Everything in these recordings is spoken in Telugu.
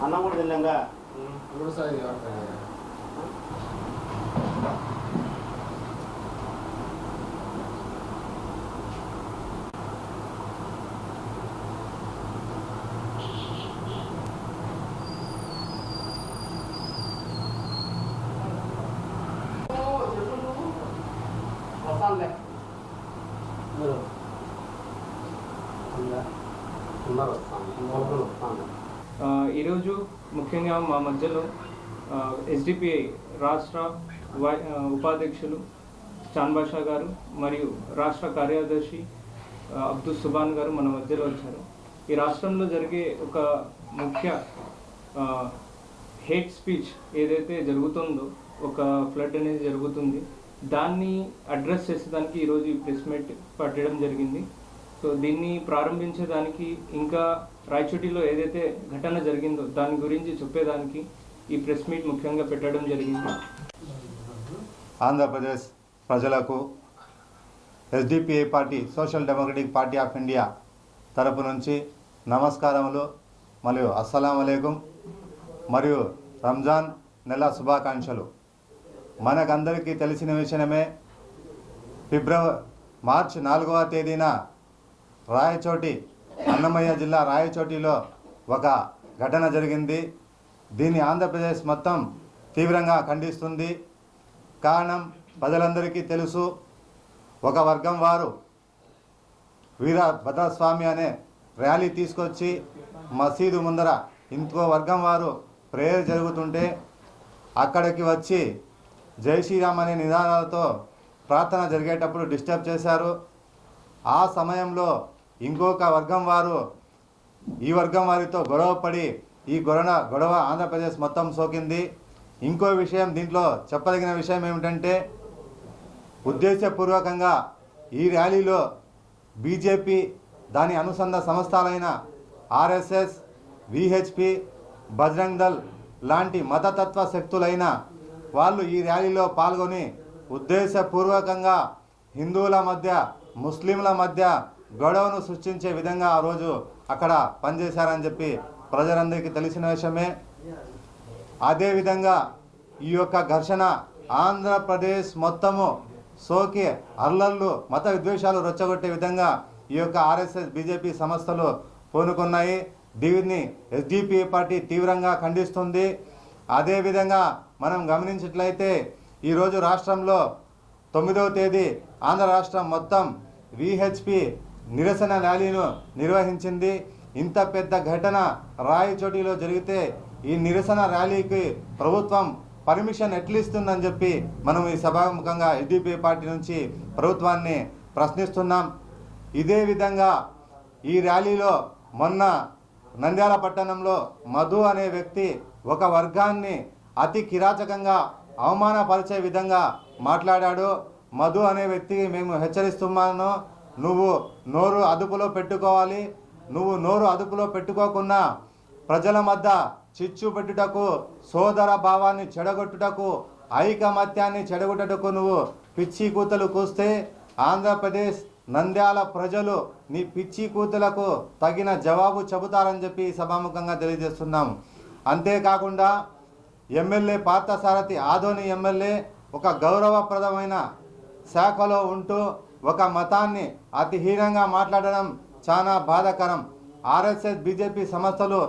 అన్నం కూడా తిన్నాగా ఈరోజు ముఖ్యంగా మా మధ్యలో ఎస్డిపిఐ రాష్ట్ర ఉపాధ్యక్షులు చాన్ బాషా గారు మరియు రాష్ట్ర కార్యదర్శి అబ్దుల్ సుబాన్ గారు మన మధ్యలో వచ్చారు. ఈ రాష్ట్రంలో జరిగే ఒక ముఖ్య హేట్ స్పీచ్ ఏదైతే జరుగుతుందో, ఒక ఫ్లడ్ అనేది జరుగుతుంది, దాన్ని అడ్రస్ చేసేదానికి ఈరోజు ఈ ప్రెస్ మీట్ పెట్టడం జరిగింది. సో దీన్ని ప్రారంభించేదానికి, ఇంకా రాయచోటిలో ఏదైతే ఘటన జరిగిందో దాని గురించి చెప్పేదానికి ఈ ప్రెస్ మీట్ ముఖ్యంగా పెట్టడం జరిగింది. ఆంధ్రప్రదేశ్ ప్రజలకు SDPI party, social democratic party of India తరపు నుంచి నమస్కారములు మరియు అస్సలాం అలైకుం మరియు రంజాన్ నెల శుభాకాంక్షలు. మనకందరికీ తెలిసిన విషయమే, మార్చి 4వ తేదీన రాయచోటి, అన్నమయ్య జిల్లా రాయచోటిలో ఒక ఘటన జరిగింది. దీన్ని ఆంధ్రప్రదేశ్ మొత్తం తీవ్రంగా ఖండిస్తుంది. కారణం ప్రజలందరికీ తెలుసు. ఒక వర్గం వారు వీరభద్రస్వామి అనే ర్యాలీ తీసుకొచ్చి మసీదు ముందర ఇంకో వర్గం వారు ప్రేయర్ జరుగుతుంటే అక్కడికి వచ్చి జై శ్రీరామ్ అనే నినాదాలతో ప్రార్థన జరిగేటప్పుడు డిస్టర్బ్ చేశారు. ఆ సమయంలో ఇంకొక వర్గం వారు ఈ వర్గం వారితో గొడవపడి ఈ గొడవ ఆంధ్రప్రదేశ్ మొత్తం సోకింది. ఇంకో విషయం, దీంట్లో చెప్పదగిన విషయం ఏమిటంటే, ఉద్దేశపూర్వకంగా ఈ ర్యాలీలో బీజేపీ, దాని అనుసంధ సంస్థలైన ఆర్ఎస్ఎస్, విహెచ్పి, బజరంగ్ దళ్ లాంటి మతతత్వ శక్తులైన వాళ్ళు ఈ ర్యాలీలో పాల్గొని ఉద్దేశపూర్వకంగా హిందువుల మధ్య, ముస్లింల మధ్య గొడవను సృష్టించే విధంగా ఆ రోజు అక్కడ పనిచేశారని చెప్పి ప్రజలందరికీ తెలిసిన విషయమే. అదేవిధంగా ఈ యొక్క ఘర్షణ ఆంధ్రప్రదేశ్ మొత్తము సోకి అల్లర్లు, మత విద్వేషాలు రెచ్చగొట్టే విధంగా ఈ యొక్క ఆర్ఎస్ఎస్, బీజేపీ సంస్థలు పూనుకున్నాయి. దీన్ని ఎస్డిపిఐ పార్టీ తీవ్రంగా ఖండిస్తుంది. అదేవిధంగా మనం గమనించినట్లయితే ఈరోజు రాష్ట్రంలో 9వ తేదీ ఆంధ్ర రాష్ట్రం మొత్తం విహెచ్పి నిరసన ర్యాలీను నిర్వహించింది. ఇంత పెద్ద ఘటన రాయచోటిలో జరిగితే ఈ నిరసన ర్యాలీకి ప్రభుత్వం పర్మిషన్ ఎట్లా ఇస్తుందని చెప్పి మనం ఈ సభాముఖంగా ఎస్డిపిఐ పార్టీ నుంచి ప్రభుత్వాన్ని ప్రశ్నిస్తున్నాం. ఇదే విధంగా ఈ ర్యాలీలో మొన్న నంద్యాల పట్టణంలో మధు అనే వ్యక్తి ఒక వర్గాన్ని అతి కిరాచకంగా అవమానపరిచే విధంగా మాట్లాడాడు. మధు అనే వ్యక్తికి మేము హెచ్చరిస్తున్నాను, నువ్వు నోరు అదుపులో పెట్టుకోవాలి. నువ్వు నోరు అదుపులో పెట్టుకోకుండా ప్రజల మధ్య చిచ్చు పెట్టుటకు, సోదర భావాన్ని చెడగొట్టుటకు, ఐకమత్యాన్ని చెడగొట్టుటకు నువ్వు పిచ్చి కూతలు కూస్తే ఆంధ్రప్రదేశ్ నంద్యాల ప్రజలు నీ పిచ్చి కూతులకు తగిన జవాబు చెబుతారని చెప్పి సభాముఖంగా తెలియజేస్తున్నాం. అంతేకాకుండా ఎమ్మెల్యే పార్థసారథి, ఆదోని ఎమ్మెల్యే ఒక గౌరవప్రదమైన శాఖలో ఉంటూ ఒక మతాన్ని అతి హీనంగా మాట్లాడడం చాలా బాధాకరం. ఆర్ఎస్ఎస్, బీజేపీ సంస్థలు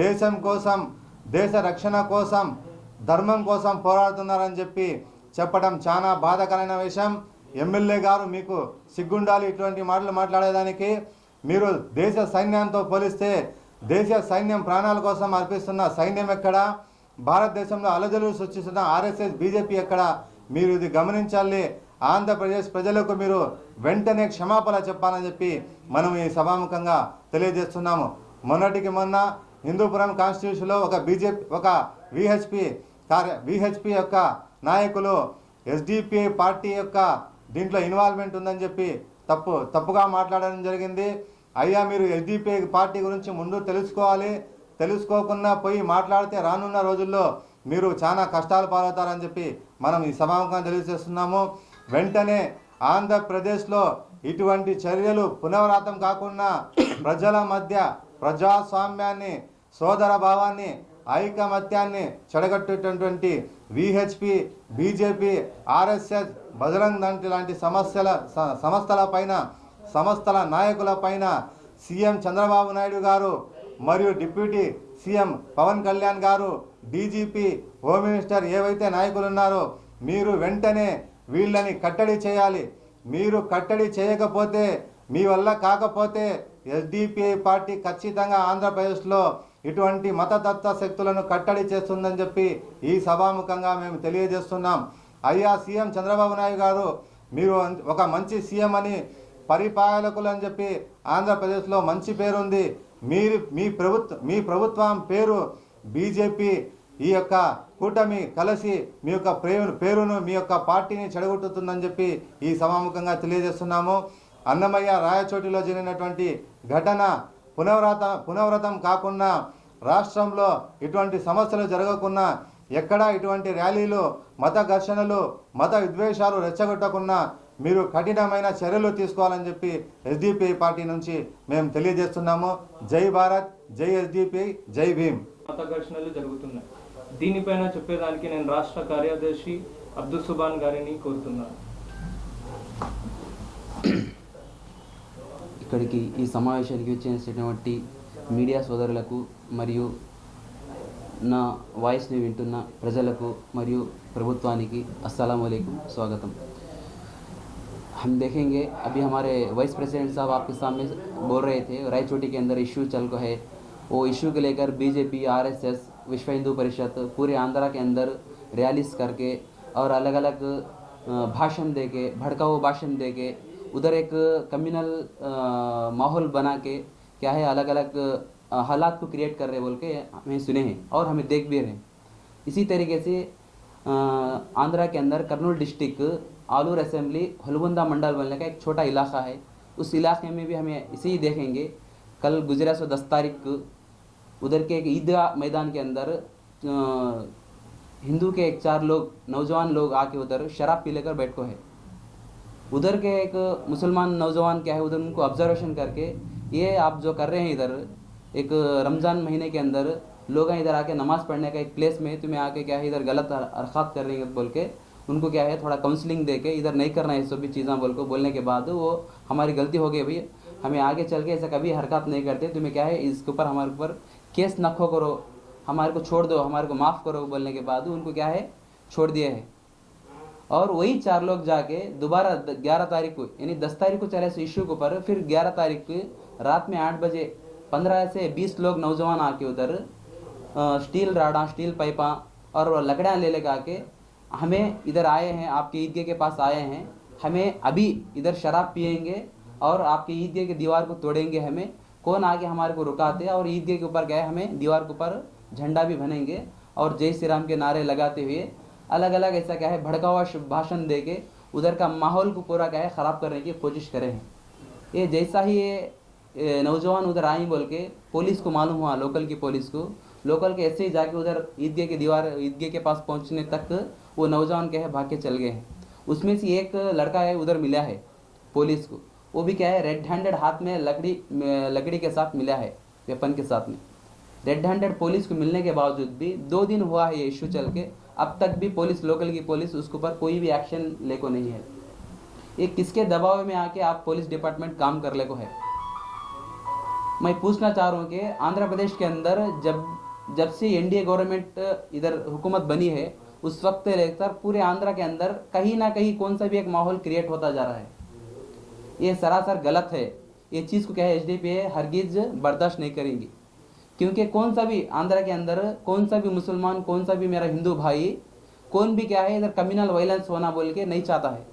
దేశం కోసం, దేశ రక్షణ కోసం, ధర్మం కోసం పోరాడుతున్నారని చెప్పి చెప్పడం చాలా బాధాకరమైన విషయం. ఎమ్మెల్యే గారు, మీకు సిగ్గుండాలి ఇటువంటి మాటలు మాట్లాడేదానికి. మీరు దేశ సైన్యంతో పోలిస్తే దేశ సైన్యం ప్రాణాల కోసం అర్పిస్తున్న సైన్యం ఎక్కడ? భారతదేశంలో అలజడులు సృష్టిస్తున్న ఆర్ఎస్ఎస్, బీజేపీ ఎక్కడ? మీరు ఇది గమనించాలి. ఆంధ్రప్రదేశ్ ప్రజలకు మీరు వెంటనే క్షమాపణ చెప్పాలని చెప్పి మనం ఈ సభాముఖంగా తెలియజేస్తున్నాము. మొన్నటికి మొన్న హిందూపురం కాన్స్టిట్యూషన్లో ఒక విహెచ్పి యొక్క నాయకులు ఎస్డిపిఐ పార్టీ యొక్క దీంట్లో ఇన్వాల్వ్మెంట్ ఉందని చెప్పి తప్పుగా మాట్లాడడం జరిగింది. అయ్యా, మీరు ఎస్డిపిఐ పార్టీ గురించి ముందు తెలుసుకోవాలి. తెలుసుకోకుండా పోయి మాట్లాడితే రానున్న రోజుల్లో మీరు చాలా కష్టాలు పాలవుతారని చెప్పి మనం ఈ సభాముఖంగా తెలియజేస్తున్నాము. వెంటనే ఆంధ్రప్రదేశ్లో ఇటువంటి చర్యలు పునరావృతం కాకుండా ప్రజల మధ్య ప్రజాస్వామ్యాన్ని, సోదర భావాన్ని ఐకమత్యాన్ని చెడగొట్టేటటువంటి VHP, BJP, RSS, Bajrang Dal లాంటి సంస్థల నాయకులపైన సీఎం చంద్రబాబు నాయుడు గారు మరియు డిప్యూటీ సీఎం పవన్ కళ్యాణ్ గారు, డీజీపీ, హోమ్ మినిస్టర్ ఏవైతే నాయకులు ఉన్నారో మీరు వెంటనే వీళ్ళని కట్టడి చేయాలి. మీరు కట్టడి చేయకపోతే, మీ వల్ల కాకపోతే ఎస్డిపిఐ పార్టీ ఖచ్చితంగా ఆంధ్రప్రదేశ్లో ఇటువంటి మతతత్వ శక్తులను కట్టడి చేస్తుందని చెప్పి ఈ సభాముఖంగా మేము తెలియజేస్తున్నాం. అయ్యా సీఎం చంద్రబాబు నాయుడు గారు, మీరు ఒక మంచి సీఎం అని, పరిపాలకులు అని చెప్పి ఆంధ్రప్రదేశ్లో మంచి పేరుంది. మీ ప్రభుత్వం పేరు బీజేపీ, ఈ యొక్క కూటమి కలిసి మీ యొక్క పేరును, మీ యొక్క పార్టీని చెడగొట్టుతుందని చెప్పి ఈ సభాముఖంగా తెలియజేస్తున్నాము. అన్నమయ్య రాయచోటిలో జరిగినటువంటి ఘటన పునరావృతం కాకుండా, రాష్ట్రంలో ఇటువంటి సమస్యలు జరగకుండా, ఎక్కడా ఇటువంటి ర్యాలీలు, మత ఘర్షణలు, మత విద్వేషాలు రెచ్చగొట్టకుండా మీరు కఠినమైన చర్యలు తీసుకోవాలని చెప్పి ఎస్డిపిఐ పార్టీ నుంచి మేము తెలియజేస్తున్నాము. జై భారత్, జై ఎస్డిపిఐ, జై భీమ్. మత ఘర్షణలు జరుగుతున్నాయి. దీనిపైన చెప్పేదానికి నేను రాష్ట్ర కార్యదర్శి అబ్దుల్ సుబాన్ గారిని కోరుతున్నాను. ఇక్కడికి ఈ సమావేశానికి వచ్చేసినటువంటి మీడియా సోదరులకు మరియు నా వాయిస్ని వింటున్న ప్రజలకు మరియు ప్రభుత్వానికి अस्सलाम वालेकुम, स्वागतम। हम देखेंगे अभी हमारे वाइस प्रेसिडेंट साहब आपके सामने बोल रहे थे रायचोटी के अंदर इशू चल को है, वो इशू को लेकर बीजेपी, आरएसएस, विश्व हिंदू परिषद पूरे आंध्रा के अंदर रैलीज करके और अलग अलग भाषण दे के, भड़काऊ भाषण दे के उधर एक कम्युनल माहौल बना के क्या है अलग अलग हालात को क्रिएट कर रहे बोल के हमें सुने हैं और हमें देख भी रहे हैं। इसी तरीके से आंध्रा के अंदर कर्नूल डिस्ट्रिक्ट आलूर असेंबली हलबुंदा मंडल बोलने का एक छोटा इलाका है, उस इलाके में भी हमें इसे ही देखेंगे। कल गुजरा 10 तारीख को उधर के एक ईदगाह मैदान के अंदर हिंदू के 4 लोग नौजवान लोग आके उधर शराब पी लेकर बैठ को है। उधर के एक मुसलमान नौजवान क्या है, उधर उनको ऑब्जर्वेशन करके ये आप जो कर रहे हैं इधर एक रमज़ान महीने के अंदर लोग इधर आके नमाज़ पढ़ने का एक प्लेस में तुम्हें आके क्या है इधर गलत हरकत कर रही है बोल के उनको क्या है थोड़ा काउंसलिंग दे के इधर नहीं करना है सब भी चीज़ें बोल को बोलने के बाद वो हमारी गलती हो गई भाई, हमें आगे चल के ऐसा कभी हरकत नहीं करते, तुम्हें क्या है इसके ऊपर हमारे ऊपर केस नखो करो, हमारे को छोड़ दो, हमारे को माफ़ करो बोलने के बाद उनको क्या है छोड़ दिया है। और वही 4 लोग जाके दोबारा 11 तारीख को यानी 10 तारीख को चले इस इशू के ऊपर, फिर 11 तारीख को रात में 8 बजे 15 से 20 लोग नौजवान आके उधर स्टील राडा, स्टील पाइपा और लकड़ियाँ ले लेकर आके हमें इधर आए हैं, आपके ईदगाह के पास आए हैं, हमें अभी इधर शराब पिएंगे और आपके ईदगाह के दीवार को तोड़ेंगे। हमें कौन आके हमारे को रुकाते और ईदगाह के ऊपर गए हमें दीवार के ऊपर झंडा भी बनेंगे और जय श्री राम के नारे लगाते हुए अलग अलग ऐसा क्या है भड़कावा भाषण दे के उधर का माहौल को पूरा क्या है ख़राब करने की कोशिश करे हैं। ये जैसा ही ये नौजवान उधर आई बोल के पुलिस को मालूम हुआ, लोकल की पुलिस को, लोकल के ऐसे ही जाके उधर ईदगाह की दीवार ईदगाह के पास पहुंचने तक वो नौजवान क्या है भाग के चल गए हैं। उसमें से एक लड़का है उधर मिला है पुलिस को, वो भी क्या है रेड हैंडेड हाथ में लकड़ी के साथ मिला है, वेपन के साथ में रेड हैंडेड पुलिस को मिलने के बावजूद भी 2 दिन हुआ है ये इशू चल के, अब तक भी पुलिस, लोकल की पुलिस उसके ऊपर कोई भी एक्शन ले को नहीं है। ये किसके दबाव में आके आप पुलिस डिपार्टमेंट काम कर ले को है। मैं पूछना चाह रहा हूँ कि आंध्र प्रदेश के अंदर जब से एनडीए गवर्नमेंट इधर हुकूमत बनी है उस वक्त लेकर पूरे आंध्रा के अंदर कहीं ना कहीं कौन सा भी एक माहौल क्रिएट होता जा रहा है। ये सरासर गलत है। ये चीज़ को क्या है एसडीपीआई हरगिज बर्दाश्त नहीं करेंगी, क्योंकि कौन सा भी आंध्रा के अंदर कौन सा भी मुसलमान, कौन सा भी मेरा हिंदू भाई, कौन भी क्या है इधर कम्युनल वायलेंस होना बोल के नहीं चाहता है।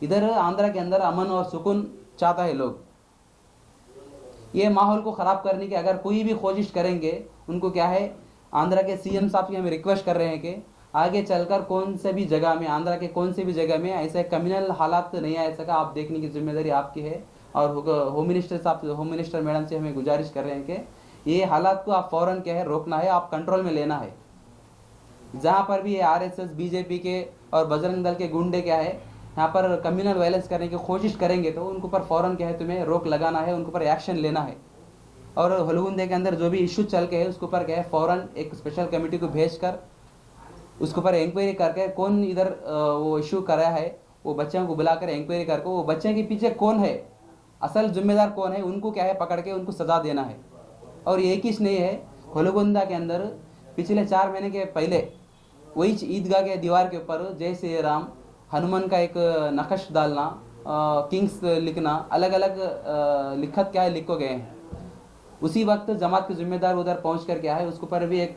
इधर आंध्रा के अंदर अमन और सुकून चाहता है लोग। ये माहौल को ख़राब करने की अगर कोई भी कोशिश करेंगे उनको क्या है आंध्रा के सीएम साहब की हमें रिक्वेस्ट कर रहे हैं कि आगे चलकर कौन से भी जगह में, आंध्रा के कौन से भी जगह में ऐसे कम्युनल हालात नहीं आ सका, आप देखने की जिम्मेदारी आपकी है। और होम मिनिस्टर साहब, होम मिनिस्टर मैडम से हमें गुजारिश कर रहे हैं कि ये हालात को आप फ़ौरन क्या है रोकना है, आप कंट्रोल में लेना है। जहाँ पर भी ये आरएसएस, बीजेपी के और बजरंग दल के गुंडे क्या है यहाँ पर कम्युनल वायलेंस करने की कोशिश करेंगे तो उनके ऊपर फ़ौरन क्या है तुम्हें रोक लगाना है, उनके ऊपर एक्शन लेना है। और हलगुंदे के अंदर जो भी इशू चल के है उसके ऊपर क्या है फ़ौरन एक स्पेशल कमेटी को भेज कर उसके ऊपर इंक्वायरी करके कौन इधर वो इशू करा है वो बच्चों को बुलाकर इंक्वायरी करके वो बच्चे के पीछे कौन है, असल जिम्मेदार कौन है, उनको क्या है पकड़ के उनको सज़ा देना है। और एक ही नहीं है, हलगुंदा के अंदर पिछले 4 महीने के पहले वही ईदगाह के दीवार के ऊपर जय श्री राम हनुमान का एक नक्श डालना, किंग्स लिखना, अलग अलग लिखत क्या है लिख को गए हैं। उसी वक्त जमात के जिम्मेदार उधर पहुंच कर क्या है उसके ऊपर भी एक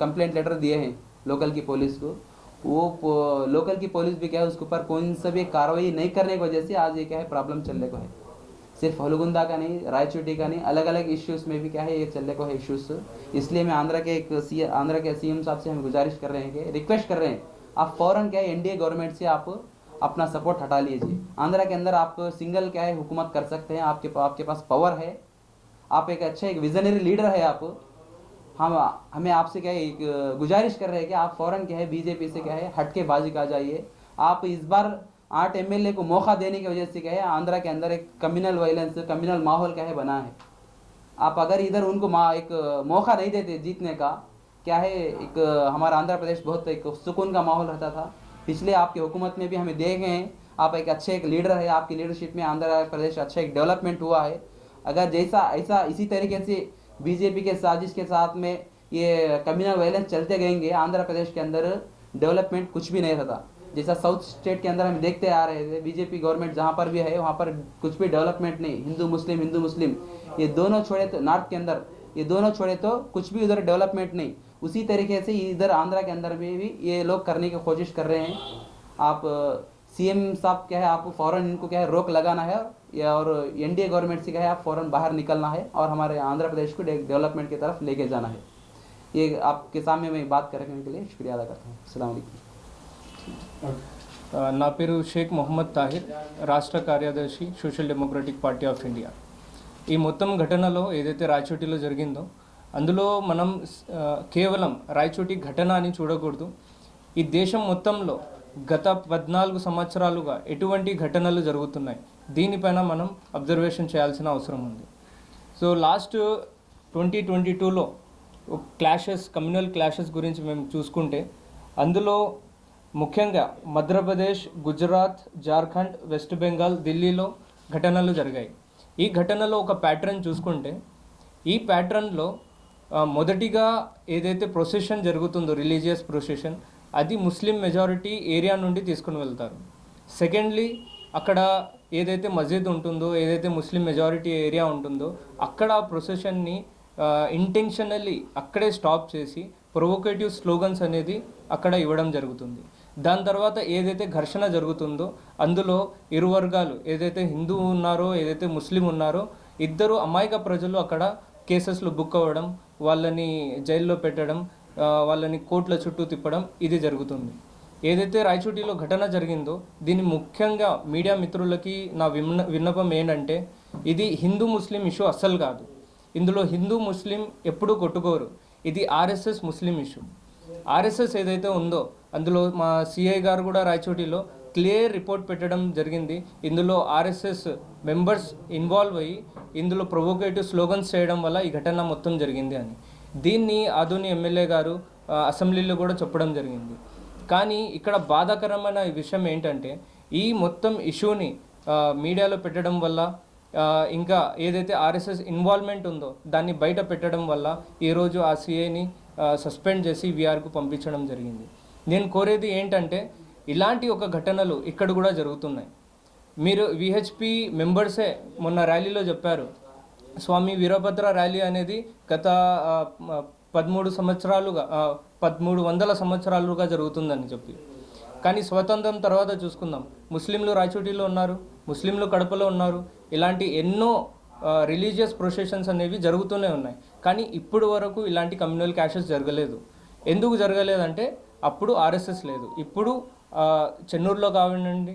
कंप्लेंट लेटर दिए हैं लोकल की पुलिस को। वो लोकल की पुलिस भी क्या है उसके ऊपर कौन सा भी कार्रवाई नहीं करने की वजह से आज ये क्या है प्रॉब्लम चलने को है। सिर्फ हलगुंदा का नहीं, रायचोटी का नहीं, अलग अलग इश्यूज़ में भी क्या है ये चलने को है इश्यूज़। इसलिए मैं आंध्रा के सीएम साहब से हम गुजारिश कर रहे हैं कि रिक्वेस्ट कर रहे हैं आप फ़ौरन क्या है एनडीए गवर्नमेंट से आप अपना सपोर्ट हटा लीजिए। आंध्रा के अंदर आप सिंगल क्या है हुकूमत कर सकते हैं, आपके पास पावर है, आप एक अच्छे एक विजनरी लीडर है आप। हमें आपसे क्या है एक गुजारिश कर रहे हैं कि आप फ़ौरन क्या है बीजेपी से क्या है हट के बाजी का जाइए। आप इस बार 8 एमएलए को मौका देने की वजह से क्या है आंध्रा के अंदर एक कम्युनल वायलेंस, कम्युनल माहौल क्या है बना है। आप अगर इधर उनको एक मौका नहीं देते जीतने का, क्या है एक हमारा आंध्र प्रदेश बहुत एक सुकून का माहौल रहता था। पिछले आपकी हुकूमत में भी हमें देखे हैं, आप एक अच्छे एक लीडर है, आपकी लीडरशिप में आंध्र प्रदेश अच्छा एक डेवलपमेंट हुआ है। अगर जैसा ऐसा इसी तरीके से बीजेपी के साजिश के साथ में ये कम्युनल वायलेंस चलते गएंगे, आंध्र प्रदेश के अंदर डेवलपमेंट कुछ भी नहीं रहता। जैसा साउथ स्टेट के अंदर हम देखते आ रहे थे, बीजेपी गवर्नमेंट जहाँ पर भी है वहाँ पर कुछ भी डेवलपमेंट नहीं, हिंदू मुस्लिम ये दोनों छोड़े तो नॉर्थ के अंदर ये दोनों छोड़े तो कुछ भी उधर डेवलपमेंट नहीं। उसी तरीके से इधर आंध्रा के अंदर में भी ये लोग करने की कोशिश कर रहे हैं। आप सीएम साहब क्या है आपको फ़ौरन इनको क्या है रोक लगाना है और एनडीए गवर्नमेंट से क्या है आप फ़ौरन बाहर निकलना है और हमारे आंध्र प्रदेश को डेवलपमेंट की तरफ लेके जाना है। ये आपके सामने मैं बात करने के लिए शुक्रिया अदा करता हूँ। अस्सलाम वालेकुम। నా పేరు షేక్ మొహమ్మద్ తాహిర్, రాష్ట్ర కార్యదర్శి social democratic party of India. ఈ మొత్తం ఘటనలో ఏదైతే రాయచోటిలో జరిగిందో అందులో మనం కేవలం రాయచోటి ఘటన అని చూడకూడదు. ఈ దేశం మొత్తంలో గత 14 సంవత్సరాలుగా ఎటువంటి ఘటనలు జరుగుతున్నాయి దీనిపైన మనం అబ్జర్వేషన్ చేయాల్సిన అవసరం ఉంది. సో లాస్ట్ 2022లో కమ్యూనల్ క్లాషెస్ గురించి మేము చూసుకుంటే అందులో ముఖ్యంగా మధ్యప్రదేశ్, గుజరాత్, జార్ఖండ్, వెస్ట్ బెంగాల్, ఢిల్లీలో ఘటనలు జరిగాయి. ఈ ఘటనలో ఒక ప్యాటర్న్ చూసుకుంటే ఈ ప్యాటర్న్లో మొదటిగా ఏదైతే ప్రొసెషన్ జరుగుతుందో రిలీజియస్ ప్రొసెషన్ అది ముస్లిం మెజారిటీ ఏరియా నుండి తీసుకుని వెళ్తారు. సెకండ్లీ అక్కడ ఏదైతే మస్జిద్ ఉంటుందో, ఏదైతే ముస్లిం మెజారిటీ ఏరియా ఉంటుందో అక్కడ ఆ ప్రొసెషన్ని ఇంటెన్షనల్లీ అక్కడే స్టాప్ చేసి ప్రొవోకేటివ్ స్లోగన్స్ అనేది అక్కడ ఇవ్వడం జరుగుతుంది. దాని తర్వాత ఏదైతే ఘర్షణ జరుగుతుందో అందులో ఇరు వర్గాలు ఏదైతే హిందూ ఉన్నారో ఏదైతే ముస్లిం ఉన్నారో ఇద్దరు అమాయక ప్రజలు అక్కడ కేసెస్లు బుక్ అవ్వడం, వాళ్ళని జైల్లో పెట్టడం, వాళ్ళని కోర్టుల చుట్టూ తిప్పడం ఇది జరుగుతుంది. ఏదైతే రాయచోటిలో ఘటన జరిగిందో దీన్ని ముఖ్యంగా మీడియా మిత్రులకి నా విన్నపం ఏంటంటే ఇది హిందూ ముస్లిం ఇష్యూ అస్సలు కాదు. ఇందులో హిందూ ముస్లిం ఎప్పుడూ కొట్టుకోరు. ఇది ఆర్ఎస్ఎస్ ముస్లిం ఇష్యూ. ఆర్ఎస్ఎస్ ఏదైతే ఉందో అందులో మా సిఐ గారు కూడా రాయచోటిలో క్లియర్ రిపోర్ట్ పెట్టడం జరిగింది. ఇందులో ఆర్ఎస్ఎస్ మెంబర్స్ ఇన్వాల్వ్ అయ్యి ఇందులో ప్రొవోకేటివ్ స్లోగన్స్ చేయడం వల్ల ఈ ఘటన మొత్తం జరిగింది అని. దీన్ని ఆదోని ఎమ్మెల్యే గారు అసెంబ్లీలో కూడా చెప్పడం జరిగింది. కానీ ఇక్కడ బాధాకరమైన విషయం ఏంటంటే ఈ మొత్తం ఇష్యూని మీడియాలో పెట్టడం వల్ల ఇంకా ఏదైతే ఆర్ఎస్ఎస్ ఇన్వాల్వ్మెంట్ ఉందో దాన్ని బయట పెట్టడం వల్ల ఈరోజు ఆ సిఐని సస్పెండ్ చేసి విఆర్కు పంపించడం జరిగింది. నేను కోరేది ఏంటంటే ఇలాంటి ఒక ఘటనలు ఇక్కడ కూడా జరుగుతున్నాయి. మీరు విహెచ్పి మెంబర్సే మొన్న ర్యాలీలో చెప్పారు స్వామి వీరభద్ర ర్యాలీ అనేది గత 1300 సంవత్సరాలుగా జరుగుతుందని చెప్పి. కానీ స్వతంత్రం తర్వాత చూసుకుందాం, ముస్లింలు రాయచోటిలో ఉన్నారు, ముస్లింలు కడపలో ఉన్నారు. ఇలాంటి ఎన్నో రిలీజియస్ ప్రొసెషన్స్ అనేవి జరుగుతూనే ఉన్నాయి. కానీ ఇప్పుడు వరకు ఇలాంటి కమ్యూనల్ క్లాషెస్ జరగలేదు. ఎందుకు జరగలేదంటే అప్పుడు ఆర్ఎస్ఎస్ లేదు. ఇప్పుడు చెన్నూరులో కానివ్వండి,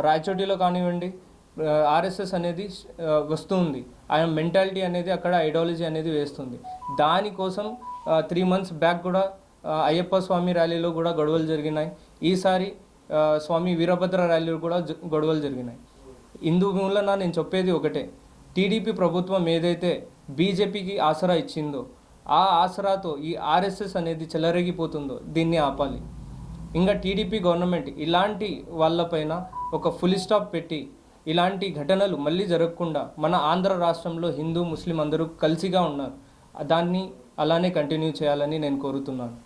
రాయచోటిలో కానివ్వండి, ఆర్ఎస్ఎస్ అనేది వస్తుంది. ఆయన మెంటాలిటీ అనేది అక్కడ ఐడియాలజీ అనేది వేస్తుంది. దానికోసం 3 months బ్యాక్ కూడా అయ్యప్ప స్వామి ర్యాలీలో కూడా గొడవలు జరిగినాయి. ఈసారి స్వామి వీరభద్ర ర్యాలీలో కూడా గొడవలు జరిగినాయి. ఇందు మూలన నేను చెప్పేది ఒకటే, టీడీపీ ప్రభుత్వం ఏదైతే బీజేపీకి ఆసరా ఇచ్చిందో, ఆ ఆసరాతో ఈ ఆర్ఎస్ఎస్ అనేది చెలరేగిపోతుందో దీన్ని ఆపాలి. ఇంకా టీడీపీ గవర్నమెంట్ ఇలాంటి వాళ్ళపైన ఒక ఫుల్ స్టాప్ పెట్టి ఇలాంటి ఘటనలు మళ్ళీ జరగకుండా, మన ఆంధ్ర రాష్ట్రంలో హిందూ ముస్లిం అందరూ కలిసిగా ఉన్నారు, దాన్ని అలానే కంటిన్యూ చేయాలని నేను కోరుతున్నాను.